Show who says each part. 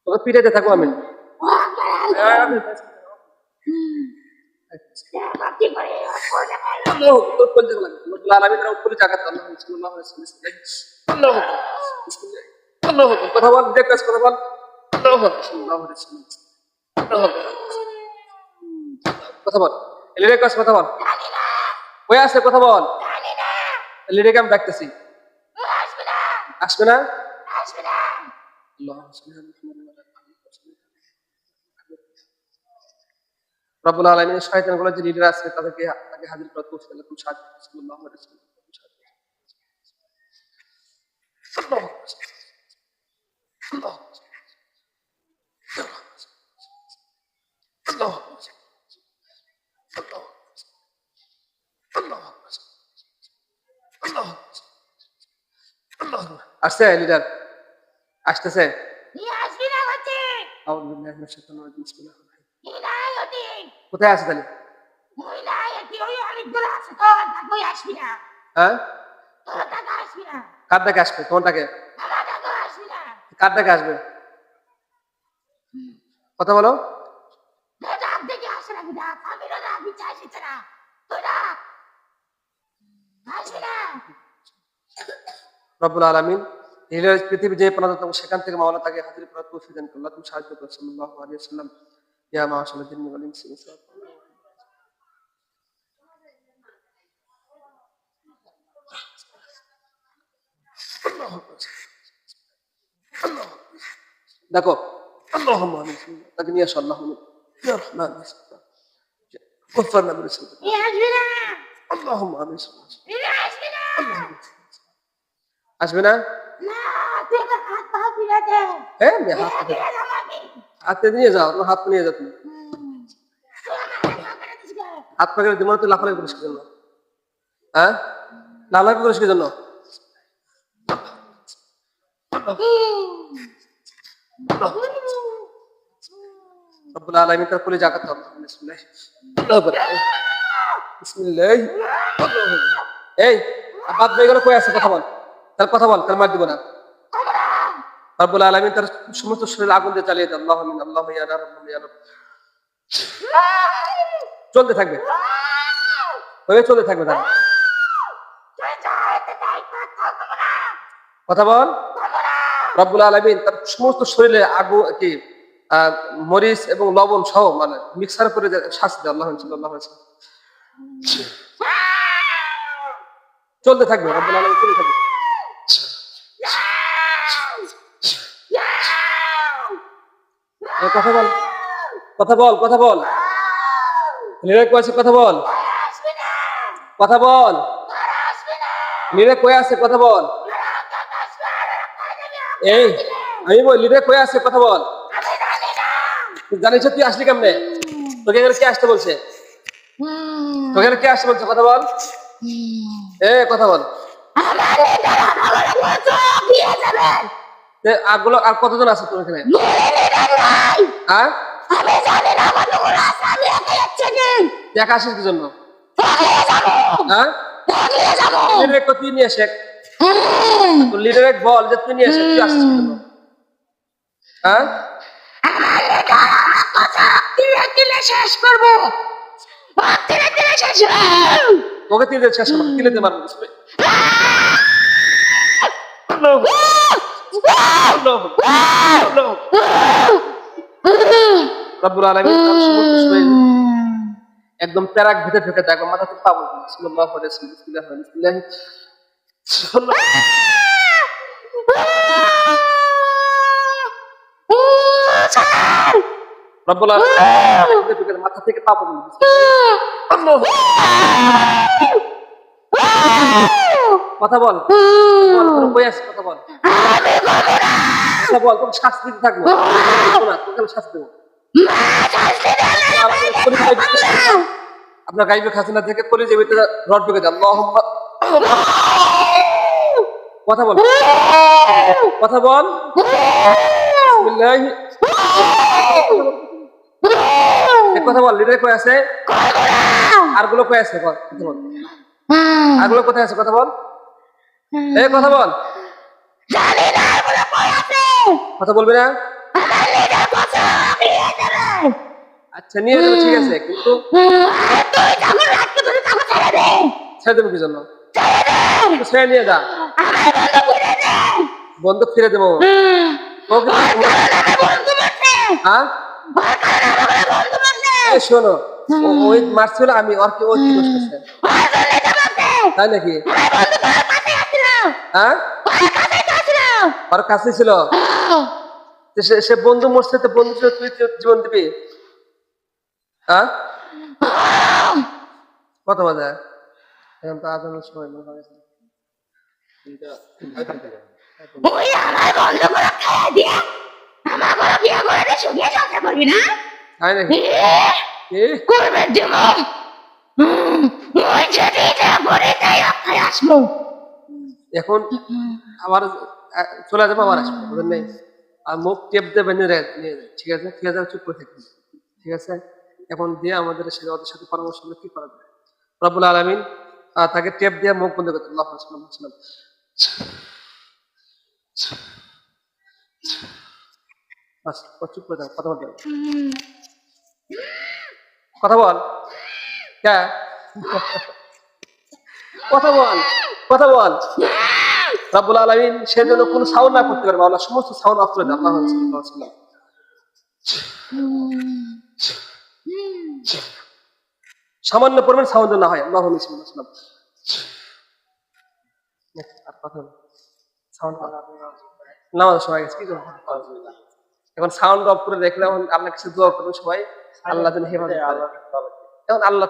Speaker 1: তোকে পিটাইতে থাকবো আমি। কথা বল, কথা বল, কথা বল, লিডার কাছে কথা বল, কই আছে কথা বল, লিডারকে আমি ডাকতেছি, আসবে না? রব্বুল আলামিন শয়তানগুলো যে লিডার আছে তাকে হাজির করা তৌফিক আল্লাহ তুমি সাহায্য করো সাল্লাল্লাহু আলাইহি ওয়াসাল্লাম। আসছে লিডার, আসতেছে। কোথায় আছে তাহলে? হ্যাঁ, কার ডাকে আসবে? কোনটাকে? কার ডাকে আসবে? কথা বলো। রব্বুল আলামিন পৃথিবী যে প্রান্ত সেখান থেকে মাওলা তাকে হাজির করার তৌফিক দান করুন। তুমি সাহায্য করো সাল্লাল্লাহু আলাইহি ওয়াসাল্লাম। ইয়া মাশাআল্লাহ জিন্নি ওয়াল ইনসি দেখো আল্লাহুম্মা আমিন তাকে নিয়ে আসো আল্লাহুম্মা ইয়া রহমান গফরনা বিরসুল আল্লাহুম্মা আমিন আসবে না? হ্যাঁ, হাতে নিয়ে যাও, তোমার হাত নিয়ে যাও তুমি। হাত পাকে দিব তো লাফালাফি করিস কি জন্য? হ্যাঁ, লাফালাফি করিস কি জন্য? রব্বুল আলামিন তার কোলে জাকাত দাও। বিসমিল্লাহ বিসমিল্লাহ। এই বাদ বেগুলো কই আছে? কথা বল, তার কথা বল, তার মার দিব না। রব্বুল আলামিন তার সমস্ত শরীর আগুন দিয়ে চালিয়ে দেন। আল্লাহু আমিন আল্লাহু ইয়া রাব আল্লাহু ইয়া রাব। চলতে থাকবে, ওই চলতে থাকবে তার। কথা বল। রব্বুল আলামিন তার সমস্ত শরীরে আগুন কি মরিচ এবং লবণ সহ মানে মিক্সার করে শাস্তি দেয়। আল্লাহু সাল্লাল্লাহু আলাইহি ওয়াসাল্লাম। চলতে থাকবে, রব্বুল আলামিন চলতে থাকবে। কথা বল, কথা বল, কথা বল, লিডার কই আছে? কথা বল, কথা বল, লিডার কই আছে? কথা বল। এই আমি বল, লিডার কই আছে? কথা বল। জানিস তুই আসলি কেমনে? তোকে এখানে কে আসতে বলছে? তোকে এখানে কে আসতে বলছে? কথা বল, এ কথা বল। আরগুলো আর কতজন আছে তোর এখানে? হ্যাঁ, দেখা আসিস কি জন্য? হ্যাঁ, তুই নিয়ে এসে লিডার বল যে তুই নিয়ে এসে তুই আসিস কি জন্য? হ্যাঁ, শেষ করবো তোকে তিন দিন শেষ করবো, তিলেতে মারবো। রব্বুল আলামিন একদম প্যারাক ভিতরে ঢুকে যায়, মাথা থেকে পা বলতে সাল্লাল্লাহু আলাইহি ওয়াসাল্লাম। বিসমিল্লাহ বিসমিল্লাহ। রব্বুল আলামিন মাথা থেকে পা বলতে কথা বল, কই আছে? কথা বল, কথা বল। তোকে শাস্তি দিতে থাকবো, তোকে শাস্তি দেবো। আপনার গাইবে খাজনা থেকে কলিজা ভিতরে রড ঢুকে দেন। আল্লাহুম্মা কথা বল, কথা বল। বিসমিল্লাহ। কথা বল, লিডার কই আছে? আরগুলো কই আছে? কথা বল, আরগুলো কোথায় আছে? কথা বল, এই কথা বল। কথা বলবি না? আচ্ছা নিয়ে যাবো, ঠিক আছে, কিন্তু ছেড়ে দেবো কি জন্য? ছেড়ে নিয়ে যা, বন্দুক ফিরে দেবো। হ্যাঁ শোনো, ওই মারছিল আমি, ওর কি, ওর কি দোষ আছে? তাই নাকি? হ্যাঁ ওর কাছে ছিল, সে বন্ধু মরছে, তো বন্ধু ছিল, তুই জীবন দিবি? হ্যাঁ কত বাজে এখন? তো আজানের সময় মনে হয়। তাই নাকি? এখন আবার চলে যাবো, আবার আসবো, বুঝলেন নাই? আর মুখ টেপ দেবে নিয়ে যায়, ঠিক আছে, ঠিক আছে, চুপ করে থাকবে, ঠিক আছে। এখন দিয়ে আমাদের সাথে, ওদের সাথে পরামর্শ হলো কি করা যায়। রব্বুল আলামিন তাকে টেপ দিয়ে মুখ বন্ধ করতে, আল্লাহ সাল্লাম চুপ করে থাক, কথা বলতে হবে। কথা বল, হ্যাঁ কথা বল, কথা বল। রব্বুল আলামিন সেজন্য কোনো সাউন্ড না করতে পারবে, আল্লাহ সমস্ত সাউন্ড অফ করে দেন। আল্লাহ সাল্লাল্লাহু আলাইহি ওয়াসাল্লাম সামান্য পরিমাণ সাউন্ড না হয়, আল্লাহ সাল্লাল্লাহু আলাইহি ওয়াসাল্লাম আর কথা সাউন্ড নামাজ সময় গেছে, কি করবো এখন? সাউন্ড অফ করে দেখলে এখন আল্লাহ কাছে দোয়া করবো সবাই, আল্লাহ যেন হেফাজত করে। এখন আল্লাহ